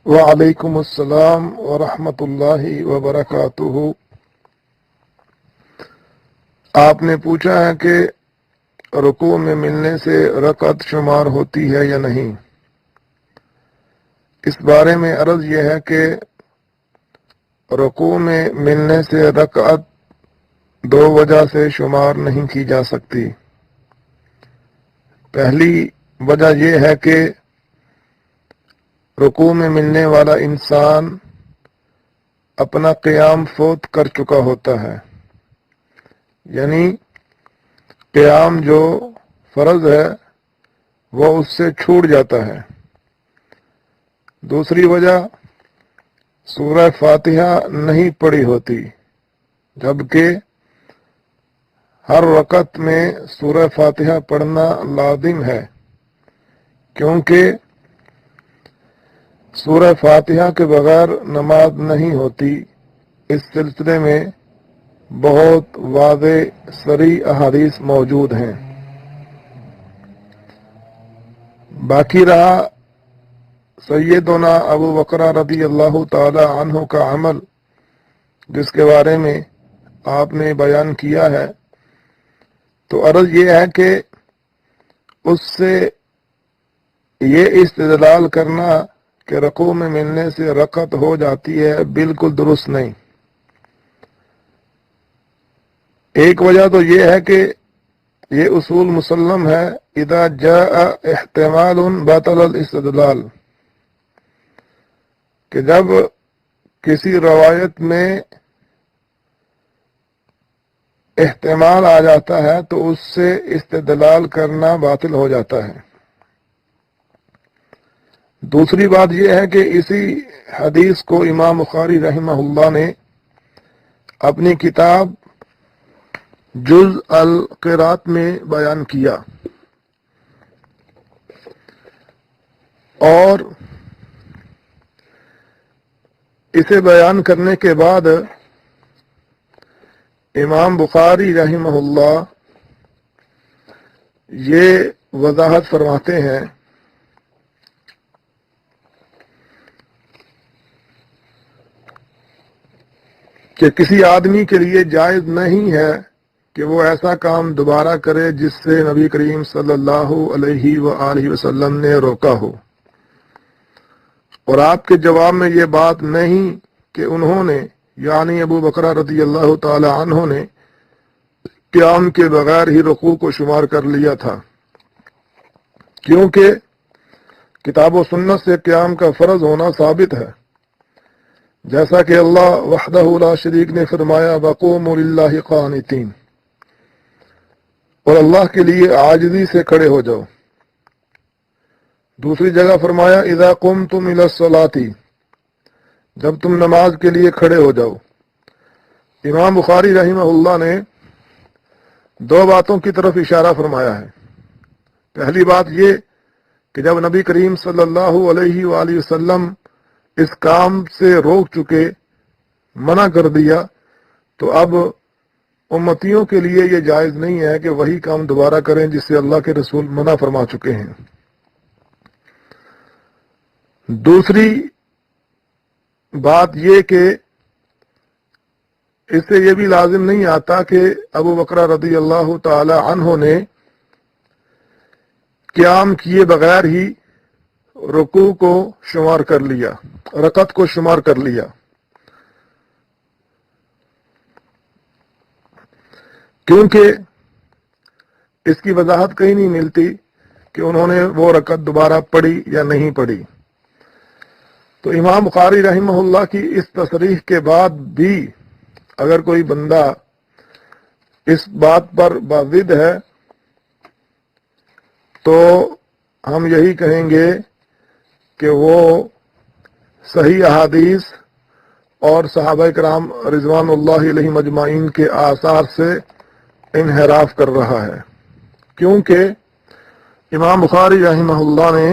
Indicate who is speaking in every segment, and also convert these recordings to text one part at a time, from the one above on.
Speaker 1: وعلیکم السلام ورحمۃ اللہ وبرکاتہ۔ آپ نے پوچھا ہے کہ رکوع میں ملنے سے رکعت شمار ہوتی ہے یا نہیں۔ اس بارے میں عرض یہ ہے کہ رکوع میں ملنے سے رکعت دو وجہ سے شمار نہیں کی جا سکتی۔ پہلی وجہ یہ ہے کہ رکوع میں ملنے والا انسان اپنا قیام فوت کر چکا ہوتا ہے، یعنی قیام جو فرض ہے وہ اس سے چھوٹ جاتا ہے۔ دوسری وجہ سورہ فاتحہ نہیں پڑھی ہوتی، جبکہ ہر رکعت میں سورہ فاتحہ پڑھنا لازم ہے، کیونکہ سورہ فاتحہ کے بغیر نماز نہیں ہوتی۔ اس سلسلے میں بہت واضح صریح احادیث موجود ہیں۔ باقی رہا سیدنا ابو بکر رضی اللہ تعالی عنہ کا عمل، جس کے بارے میں آپ نے بیان کیا ہے، تو عرض یہ ہے کہ اس سے یہ استدلال کرنا کہ رکوع میں ملنے سے رکعت ہو جاتی ہے بالکل درست نہیں۔ ایک وجہ تو یہ ہے کہ یہ اصول مسلم ہے، اذا جاء احتمال بطل الاستدلال، کہ جب کسی روایت میں احتمال آ جاتا ہے تو اس سے استدلال کرنا باطل ہو جاتا ہے۔ دوسری بات یہ ہے کہ اسی حدیث کو امام بخاری رحمہ اللہ نے اپنی کتاب جز القرات میں بیان کیا، اور اسے بیان کرنے کے بعد امام بخاری رحمہ اللہ یہ وضاحت فرماتے ہیں کہ کسی آدمی کے لیے جائز نہیں ہے کہ وہ ایسا کام دوبارہ کرے جس سے نبی کریم صلی اللہ علیہ وآلہ وسلم نے روکا ہو۔ اور آپ کے جواب میں یہ بات نہیں کہ انہوں نے، یعنی ابو بکر رضی اللہ تعالی عنہ نے، قیام کے بغیر ہی رکوع کو شمار کر لیا تھا، کیونکہ کتاب و سنت سے قیام کا فرض ہونا ثابت ہے، جیسا کہ اللہ وحدہ لا شریک نے فرمایا وَقُومُوا لِلَّهِ قَانِتِينَ، اور اللہ کے لیے عاجزی سے کھڑے ہو جاؤ۔ دوسری جگہ فرمایا اذا قمتم الى الصلاة، جب تم نماز کے لیے کھڑے ہو جاؤ۔ امام بخاری رحمہ اللہ نے دو باتوں کی طرف اشارہ فرمایا ہے۔ پہلی بات یہ کہ جب نبی کریم صلی اللہ علیہ وآلہ وسلم اس کام سے روک چکے، منع کر دیا، تو اب امتیوں کے لیے یہ جائز نہیں ہے کہ وہی کام دوبارہ کریں جس سے اللہ کے رسول منع فرما چکے ہیں۔ دوسری بات یہ کہ اس سے یہ بھی لازم نہیں آتا کہ ابو بکر رضی اللہ تعالی عنہ نے قیام کیے بغیر ہی رکوع کو شمار کر لیا، رکعت کو شمار کر لیا، کیونکہ اس کی وضاحت کہیں نہیں ملتی کہ انہوں نے وہ رکعت دوبارہ پڑھی یا نہیں پڑھی۔ تو امام بخاری رحمہ اللہ کی اس تصریح کے بعد بھی اگر کوئی بندہ اس بات پر باضد ہے تو ہم یہی کہیں گے کہ وہ صحیح احادیث اور صحابہ کرام رضوان اللہ علیہم اجمعین کے آثار سے انحراف کر رہا ہے، کیونکہ امام بخاری رحمہ اللہ نے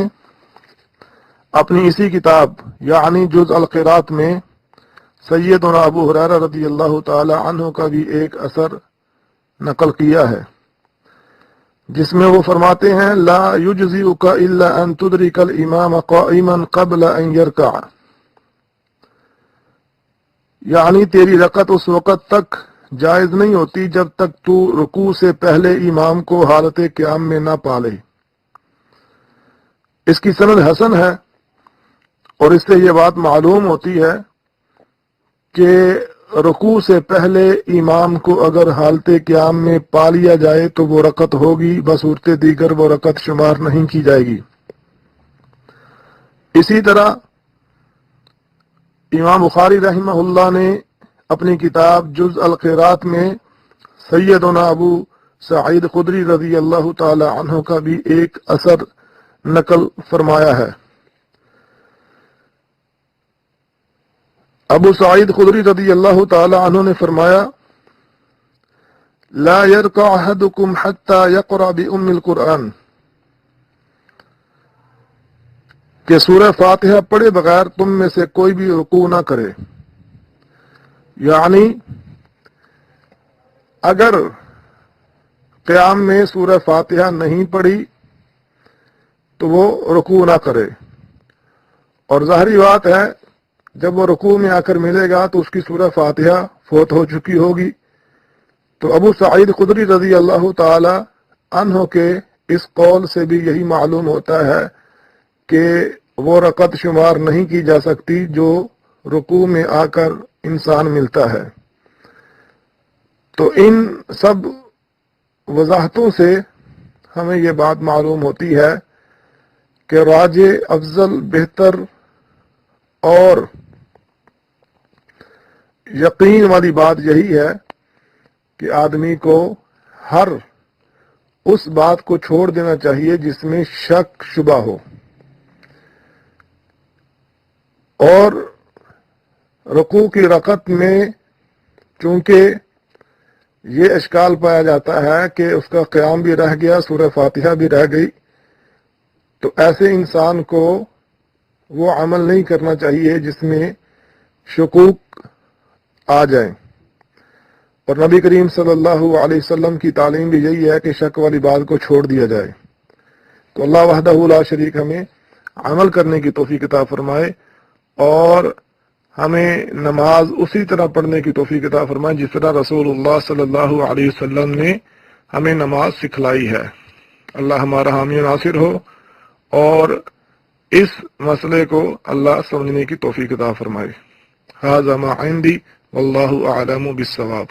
Speaker 1: اپنی اسی کتاب یعنی جز القرات میں سیدنا ابو ہریرہ رضی اللہ تعالی عنہ کا بھی ایک اثر نقل کیا ہے، جس میں وہ فرماتے ہیں لا یجزئک الا ان تدرک الامام قائما قبل ان یرکع، یعنی تیری رکعت اس وقت تک جائز نہیں ہوتی جب تک تو رکوع سے پہلے امام کو حالت قیام میں نہ پا لے۔ اس کی سند حسن ہے، اور اس سے یہ بات معلوم ہوتی ہے کہ رکوع سے پہلے امام کو اگر حالت قیام میں پا لیا جائے تو وہ رکعت ہوگی، بصورت دیگر وہ رکعت شمار نہیں کی جائے گی۔ اسی طرح امام بخاری رحمہ اللہ نے اپنی کتاب جز القراءت میں سیدنا ابو سعید خدری رضی اللہ تعالی عنہ کا بھی ایک اثر نقل فرمایا ہے۔ ابو سعید خدری رضی اللہ تعالی عنہ نے فرمایا لا يركع احدكم حتى يقرأ بأم القرآن، کہ سورہ فاتحہ پڑھے بغیر تم میں سے کوئی بھی رکوع نہ کرے، یعنی اگر قیام میں سورہ فاتحہ نہیں پڑھی تو وہ رکوع نہ کرے، اور ظاہری بات ہے جب وہ رکوع میں آ کر ملے گا تو اس کی سورہ فاتحہ فوت ہو چکی ہوگی۔ تو ابو سعید خدری رضی اللہ تعالی عنہ کے اس قول سے بھی یہی معلوم ہوتا ہے کہ وہ رکعت شمار نہیں کی جا سکتی جو رکوع میں آ کر انسان ملتا ہے۔ تو ان سب وضاحتوں سے ہمیں یہ بات معلوم ہوتی ہے کہ راجح، افضل، بہتر اور یقین والی بات یہی ہے کہ آدمی کو ہر اس بات کو چھوڑ دینا چاہیے جس میں شک شبہ ہو، اور رکوع کی رکعت میں چونکہ یہ اشکال پایا جاتا ہے کہ اس کا قیام بھی رہ گیا، سورہ فاتحہ بھی رہ گئی، تو ایسے انسان کو وہ عمل نہیں کرنا چاہیے جس میں شکوک آ جائیں، اور نبی کریم صلی اللہ علیہ وسلم کی تعلیم بھی یہی ہے کہ شک والی بات کو چھوڑ دیا جائے۔ تو اللہ وحدہ لا شریک ہمیں عمل کرنے کی توفیق عطا فرمائے، اور ہمیں نماز اسی طرح پڑھنے کی توفیق عطا فرمائے جس طرح رسول اللہ صلی اللہ علیہ وسلم نے ہمیں نماز سکھلائی ہے۔ اللہ ہمارا حامی و ناصر ہو، اور اس مسئلے کو اللہ سمجھنے کی توفیق عطا فرمائے۔ ھذا ما عندی واللہ اعلم بالصواب۔